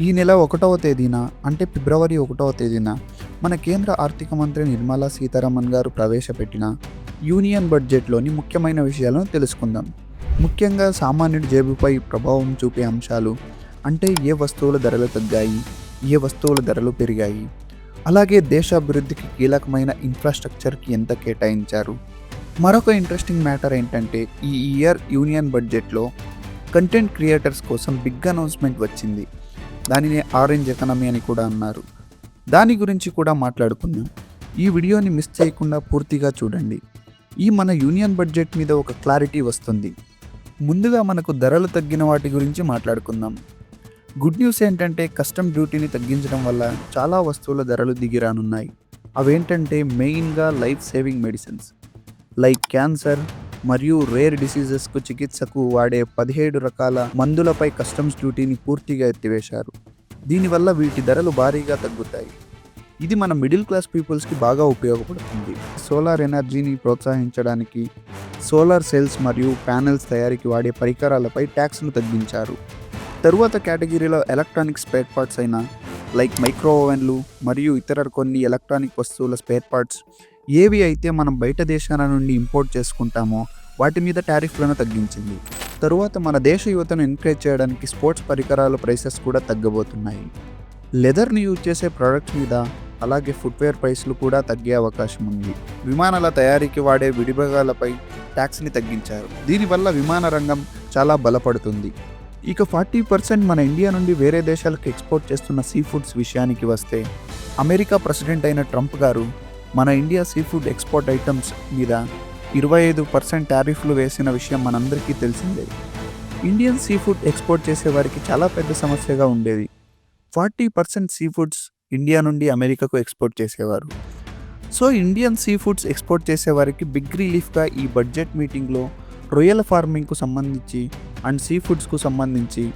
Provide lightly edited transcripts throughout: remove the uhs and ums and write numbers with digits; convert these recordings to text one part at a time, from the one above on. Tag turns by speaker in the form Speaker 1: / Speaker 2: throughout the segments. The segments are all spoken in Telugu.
Speaker 1: ఈ నెల 1వ తేదీన అంటే ఫిబ్రవరి 1వ తేదీన మన కేంద్ర ఆర్థిక మంత్రి నిర్మలా సీతారామన్ గారు ప్రవేశపెట్టిన యూనియన్ బడ్జెట్లోని ముఖ్యమైన విషయాలను తెలుసుకుందాం. ముఖ్యంగా సామాన్యుడి జేబుపై ప్రభావం చూపే అంశాలు అంటే ఏ వస్తువుల ధరలు తగ్గాయి, ఏ వస్తువుల ధరలు పెరిగాయి, అలాగే దేశ అభివృద్ధికి కీలకమైన ఇన్ఫ్రాస్ట్రక్చర్కి ఎంత కేటాయించారు. మరొక ఇంట్రెస్టింగ్ మ్యాటర్ ఏంటంటే ఈ ఇయర్ యూనియన్ బడ్జెట్లో కంటెంట్ క్రియేటర్స్ కోసం బిగ్ అనౌన్స్మెంట్ వచ్చింది. దానిని ఆరెంజ్ ఎకనమీ అని కూడా అన్నారు. దాని గురించి కూడా మాట్లాడుకుందాం. ఈ వీడియోని మిస్ చేయకుండా పూర్తిగా చూడండి. ఈ మన యూనియన్ బడ్జెట్ మీద ఒక క్లారిటీ వస్తుంది. ముందుగా మనకు ధరలు తగ్గిన వాటి గురించి మాట్లాడుకుందాం. గుడ్ న్యూస్ ఏంటంటే కస్టమ్ డ్యూటీని తగ్గించడం వల్ల చాలా వస్తువుల ధరలు దిగిరానున్నాయి. అవేంటంటే మెయిన్గా life saving medicines like cancer మరియు రేర్ డిసీజెస్కు చికిత్సకు వాడే 17 రకాల మందులపై కస్టమ్స్ డ్యూటీని పూర్తిగా ఎత్తివేశారు. దీనివల్ల వీటి ధరలు భారీగా తగ్గుతాయి. ఇది మన మిడిల్ క్లాస్ పీపుల్స్కి బాగా ఉపయోగపడుతుంది. సోలార్ ఎనర్జీని ప్రోత్సహించడానికి సోలార్ సెల్స్ మరియు ప్యానెల్స్ తయారీకి వాడే పరికరాలపై ట్యాక్స్ను తగ్గించారు. తరువాత కేటగిరీలో ఎలక్ట్రానిక్ స్పేర్ పార్ట్స్ అయిన లైక్ మైక్రో ఓవెన్లు మరియు ఇతర కొన్ని ఎలక్ట్రానిక్ వస్తువుల స్పేర్ పార్ట్స్ ఏవి అయితే మనం బయట దేశాల నుండి ఇంపోర్ట్ చేసుకుంటామో వాటి మీద టారిఫ్లను తగ్గించింది. తరువాత మన దేశ యువతను ఎంకరేజ్ చేయడానికి స్పోర్ట్స్ పరికరాల ప్రైసెస్ కూడా తగ్గబోతున్నాయి. లెదర్ని యూజ్ చేసే ప్రోడక్ట్స్ మీద అలాగే ఫుట్వేర్ ప్రైస్లు కూడా తగ్గే అవకాశం ఉంది. విమానాల తయారీకి వాడే విడిభాగాలపై ట్యాక్స్ని తగ్గించారు. దీనివల్ల విమాన రంగం చాలా బలపడుతుంది. ఇక 40% మన ఇండియా నుండి వేరే దేశాలకు ఎక్స్పోర్ట్ చేస్తున్న సీ ఫుడ్స్ విషయానికి వస్తే అమెరికా ప్రెసిడెంట్ అయిన ట్రంప్ గారు మన India sea food export items మీద 25% టారిఫ్లు వేసిన విషయం మనందరికీ తెలిసిందే. ఇండియన్ సీ ఫుడ్ ఎక్స్పోర్ట్ చేసేవారికి చాలా పెద్ద సమస్యగా ఉండేది. 40% సీ ఫుడ్స్ ఇండియా నుండి అమెరికాకు ఎక్స్పోర్ట్ చేసేవారు. So Indian sea foods export చేసేవారికి బిగ్ రిలీఫ్గా ఈ బడ్జెట్ మీటింగ్లో రొయ్యల ఫార్మింగ్కు సంబంధించి అండ్ సీ ఫుడ్స్కు సంబంధించి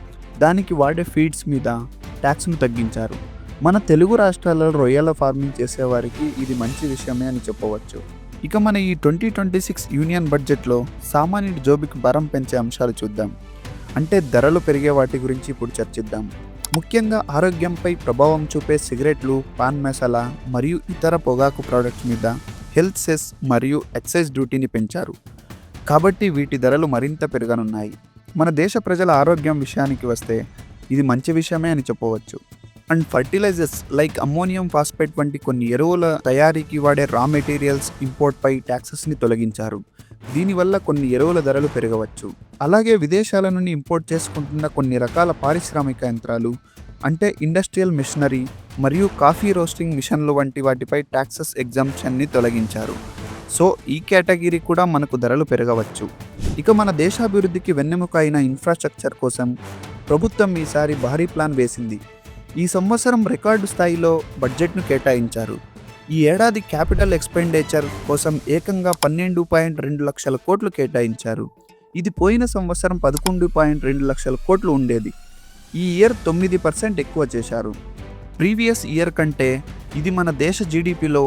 Speaker 1: దానికి వాడే ఫీడ్స్ మీద ట్యాక్స్ను తగ్గించారు. మన తెలుగు రాష్ట్రాలలో రొయ్యల ఫార్మింగ్ చేసేవారికి ఇది మంచి విషయమే అని చెప్పవచ్చు. ఇక మన ఈ 2026 యూనియన్ బడ్జెట్లో సామాన్యుడి జోబుకి భారం పెంచే అంశాలు చూద్దాం. అంటే ధరలు పెరిగే వాటి గురించి ఇప్పుడు చర్చిద్దాం. ముఖ్యంగా ఆరోగ్యంపై ప్రభావం చూపే సిగరెట్లు, పాన్ మసాలా మరియు ఇతర పొగాకు ప్రోడక్ట్స్ మీద హెల్త్ సెస్ మరియు ఎక్సైజ్ డ్యూటీని పెంచారు. కాబట్టి వీటి ధరలు మరింత పెరగనున్నాయి. మన దేశ ప్రజల ఆరోగ్యం విషయానికి వస్తే ఇది మంచి విషయమే అని చెప్పవచ్చు. And fertilisers like ammonium phosphate వంటి కొన్ని ఎరువుల తయారీకి వాడే రా మెటీరియల్స్ ఇంపోర్ట్పై ట్యాక్సెస్ని తొలగించారు. దీనివల్ల కొన్ని ఎరువుల ధరలు పెరగవచ్చు. అలాగే విదేశాల నుండి ఇంపోర్ట్ చేసుకుంటున్న కొన్ని రకాల పారిశ్రామిక యంత్రాలు అంటే ఇండస్ట్రియల్ మిషనరీ మరియు కాఫీ రోస్టింగ్ మిషన్లు వంటి వాటిపై ట్యాక్సెస్ ఎగ్జంప్షన్ని తొలగించారు. సో ఈ కేటగిరీ కూడా మనకు ధరలు పెరగవచ్చు. ఇక మన దేశాభివృద్ధికి వెన్నెముక అయిన ఇన్ఫ్రాస్ట్రక్చర్ కోసం ప్రభుత్వం ఈసారి భారీ ప్లాన్ వేసింది. ఈ సంవత్సరం రికార్డు స్థాయిలో బడ్జెట్ను కేటాయించారు. ఈ ఏడాది క్యాపిటల్ ఎక్స్పెండిచర్ కోసం ఏకంగా 12.2 లక్షల కోట్లు కేటాయించారు. ఇది పోయిన సంవత్సరం 11.2 లక్షల కోట్లు ఉండేది. ఈ ఇయర్ 9% ఎక్కువ చేశారు. ప్రీవియస్ ఇయర్ కంటే ఇది మన దేశ జీడిపిలో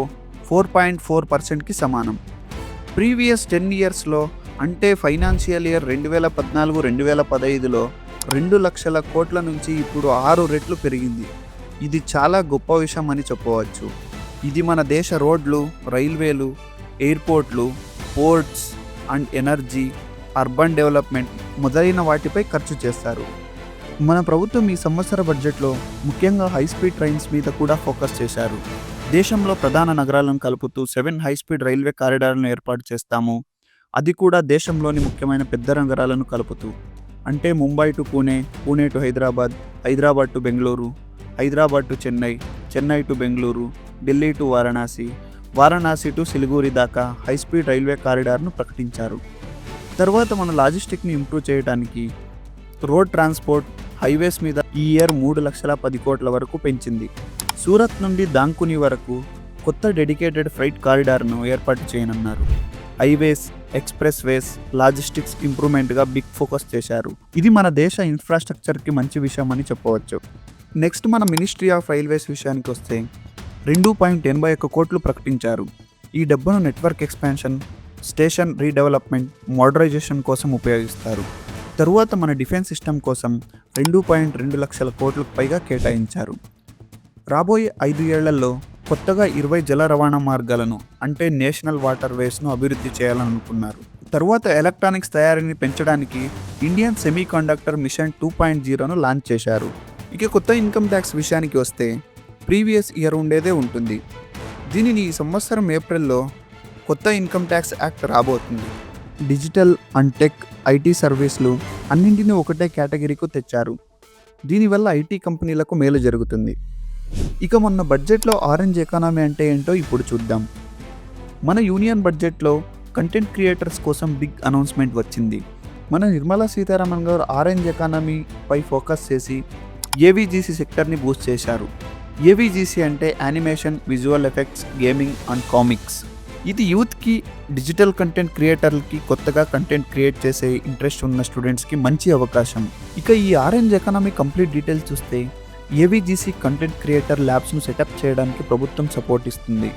Speaker 1: 4.4%కి సమానం. ప్రీవియస్ 10 ఇయర్స్లో అంటే ఫైనాన్షియల్ ఇయర్ 2014-2015లో 2 లక్షల కోట్ల నుంచి ఇప్పుడు 6 రెట్లు పెరిగింది. ఇది చాలా గొప్ప విషయం అని చెప్పవచ్చు. ఇది మన దేశ రోడ్లు, రైల్వేలు, ఎయిర్పోర్ట్లు, ports and energy, urban development మొదలైన వాటిపై ఖర్చు చేస్తారు. మన ప్రభుత్వం ఈ సంవత్సర బడ్జెట్లో ముఖ్యంగా హై స్పీడ్ ట్రైన్స్ మీద కూడా ఫోకస్ చేశారు. దేశంలో ప్రధాన నగరాలను కలుపుతూ 7 హై స్పీడ్ రైల్వే కారిడార్లను ఏర్పాటు చేస్తాము. అది కూడా దేశంలోని ముఖ్యమైన పెద్ద నగరాలను కలుపుతూ. అంటే Mumbai to Pune, Pune to Hyderabad, Hyderabad to Bengaluru, Hyderabad to Chennai, Chennai to Bengaluru, Delhi to Varanasi, Varanasi to Siliguri దాకా హై స్పీడ్ రైల్వే కారిడార్ను ప్రకటించారు. తర్వాత మన లాజిస్టిక్ని ఇంప్రూవ్ చేయడానికి రోడ్ ట్రాన్స్పోర్ట్, హైవేస్ మీద ఈ ఇయర్ 3,10 కోట్ల వరకు పెంచింది. సూరత్ నుండి దాంకుని వరకు కొత్త డెడికేటెడ్ ఫ్రైట్ కారిడార్ను ఏర్పాటు చేయనున్నారు. హైవేస్, ఎక్స్ప్రెస్ వేస్, లాజిస్టిక్స్ ఇంప్రూవ్మెంట్గా బిగ్ ఫోకస్ చేశారు. ఇది మన దేశ ఇన్ఫ్రాస్ట్రక్చర్కి మంచి విషయం అని చెప్పవచ్చు. నెక్స్ట్ మన మినిస్ట్రీ ఆఫ్ రైల్వేస్ విషయానికి వస్తే 2.81 కోట్లు ప్రకటించారు. ఈ డబ్బును network expansion, station redevelopment, modernisation కోసం ఉపయోగిస్తారు. తరువాత మన డిఫెన్స్ సిస్టమ్ కోసం 2.2 లక్షల కోట్లకు పైగా కేటాయించారు. రాబోయే 5 ఏళ్లలో కొత్తగా 20 జల రవాణా మార్గాలను అంటే నేషనల్ వాటర్ వేస్ను అభివృద్ధి చేయాలనుకున్నారు. తరువాత ఎలక్ట్రానిక్స్ తయారీని పెంచడానికి ఇండియన్ సెమీ కండక్టర్ మిషన్ 2.0ను లాంచ్ చేశారు. ఇక కొత్త ఇన్కమ్ ట్యాక్స్ విషయానికి వస్తే ప్రీవియస్ ఇయర్ ఉండేదే ఉంటుంది. దీనిని ఈ సంవత్సరం ఏప్రిల్లో కొత్త ఇన్కమ్ ట్యాక్స్ యాక్ట్ రాబోతుంది. డిజిటల్ అండ్ టెక్, ఐటీ సర్వీసులు అన్నింటినీ ఒకటే కేటగిరీకు తెచ్చారు. దీనివల్ల ఐటీ కంపెనీలకు మేలు జరుగుతుంది. ఇక మొన్న బడ్జెట్లో ఆరెంజ్ ఎకానమీ అంటే ఏంటో ఇప్పుడు చూద్దాం. మన యూనియన్ బడ్జెట్లో కంటెంట్ క్రియేటర్స్ కోసం బిగ్ అనౌన్స్మెంట్ వచ్చింది. మన నిర్మలా సీతారామన్ గారు ఆరెంజ్ ఎకానమీపై ఫోకస్ చేసి ఏవీజీసీ సెక్టర్ని బూస్ట్ చేశారు. ఏవీజీసీ అంటే animation, visual effects, gaming and comics. ఇది యూత్కి, డిజిటల్ కంటెంట్ క్రియేటర్లకి, కొత్తగా కంటెంట్ క్రియేట్ చేసే ఇంట్రెస్ట్ ఉన్న స్టూడెంట్స్కి మంచి అవకాశం. ఇక ఈ ఆరెంజ్ ఎకానమీ కంప్లీట్ డీటెయిల్స్ చూస్తే ఏవీజీసీ కంటెంట్ క్రియేటర్ ల్యాబ్స్ను సెటప్ చేయడానికి ప్రభుత్వం సపోర్ట్ ఇస్తుంది.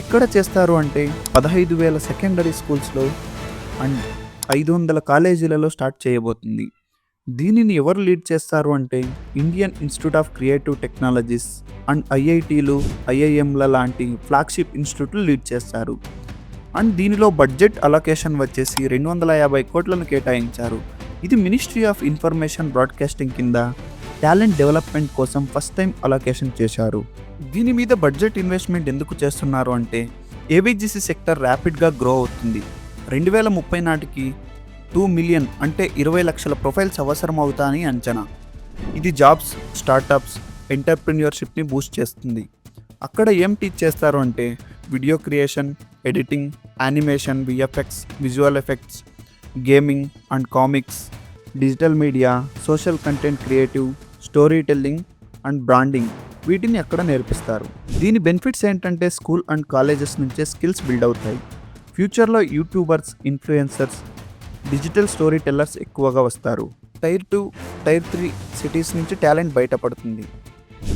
Speaker 1: ఎక్కడ చేస్తారు అంటే 15,000 సెకండరీ స్కూల్స్లో అండ్ 500 కాలేజీలలో స్టార్ట్ చేయబోతుంది. దీనిని ఎవరు లీడ్ చేస్తారు అంటే Indian Institute of Creative Technologies and ఐఐటీలు, ఐఐఎంల లాంటి ఫ్లాగ్షిప్ ఇన్స్టిట్యూట్లు లీడ్ చేస్తారు. అండ్ దీనిలో బడ్జెట్ అలొకేషన్ వచ్చేసి 250 కోట్లను కేటాయించారు. ఇది మినిస్ట్రీ ఆఫ్ ఇన్ఫర్మేషన్ బ్రాడ్కాస్టింగ్ కింద టాలెంట్ డెవలప్మెంట్ కోసం ఫస్ట్ టైం అలొకేషన్ చేశారు. దీని మీద బడ్జెట్ ఇన్వెస్ట్మెంట్ ఎందుకు చేస్తున్నారు అంటే ఏవీజీసీ సెక్టర్ ర్యాపిడ్గా గ్రో అవుతుంది. 2030 నాటికి 2 మిలియన్ అంటే 20 లక్షల ప్రొఫైల్స్ అవసరం అవుతాయని అంచనా. ఇది జాబ్స్, స్టార్టప్స్, ఎంటర్ప్రెన్యూర్షిప్ని బూస్ట్ చేస్తుంది. అక్కడ ఏం టీచ్ చేస్తారు అంటే video creation, editing, animation, VFX, visual effects, gaming and comics, digital media, social content creative, story telling and branding, వీటిని అక్కడ నేర్పిస్తారు. దీని బెనిఫిట్స్ ఏంటంటే స్కూల్ అండ్ కాలేజెస్ నుంచే స్కిల్స్ బిల్డ్ అవుతాయి. ఫ్యూచర్లో YouTubers, influencers, digital story tellers ఎక్కువగా వస్తారు. టైర్ 2, టైర్ 3 సిటీస్ నుంచి టాలెంట్ బయటపడుతుంది.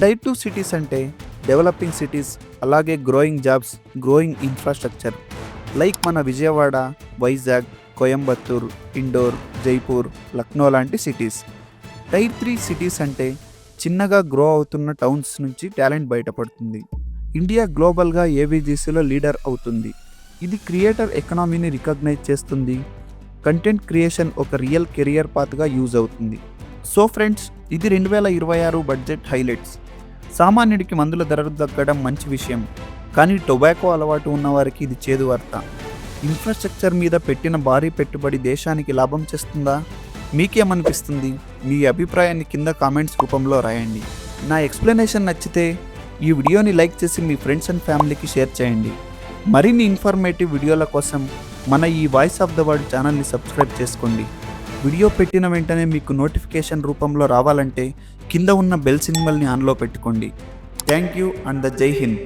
Speaker 1: టైర్ 2 సిటీస్ అంటే డెవలపింగ్ సిటీస్, అలాగే growing jobs, growing infrastructure like మన విజయవాడ, వైజాగ్, కోయంబత్తూర్, ఇండోర్, జైపూర్, లక్నో లాంటి సిటీస్. టైర్ 3 సిటీస్ అంటే చిన్నగా గ్రో అవుతున్న టౌన్స్ నుంచి టాలెంట్ బయటపడుతుంది. ఇండియా గ్లోబల్గా ఏవీజీసీలో లీడర్ అవుతుంది. ఇది క్రియేటర్ ఎకనామీని రికగ్నైజ్ చేస్తుంది. కంటెంట్ క్రియేషన్ ఒక రియల్ కెరియర్ పాత్గా యూజ్ అవుతుంది. సో ఫ్రెండ్స్, ఇది 2026 బడ్జెట్ హైలైట్స్. సామాన్యుడికి మందుల ధరలు తగ్గడం మంచి విషయం, కానీ టొబాకో అలవాటు ఉన్నవారికి ఇది చేదు వార్త. ఇన్ఫ్రాస్ట్రక్చర్ మీద పెట్టిన భారీ పెట్టుబడి దేశానికి లాభం చేస్తుందా? మీకేమనిపిస్తుంది? మీ అభిప్రాయాన్ని కింద కామెంట్స్ రూపంలో రాయండి. నా ఎక్స్ప్లెనేషన్ నచ్చితే ఈ వీడియోని లైక్ చేసి మీ ఫ్రెండ్స్ అండ్ ఫ్యామిలీకి షేర్ చేయండి. మరిన్ని ఇన్ఫర్మేటివ్ వీడియోల కోసం మన ఈ వాయిస్ ఆఫ్ ద వరల్డ్ ఛానల్ని సబ్స్క్రైబ్ చేసుకోండి. వీడియో పెట్టిన వెంటనే మీకు నోటిఫికేషన్ రూపంలో రావాలంటే కింద ఉన్న బెల్ సింబల్ని ఆన్లో పెట్టుకోండి. థ్యాంక్ యూ అండ్ జై హింద్.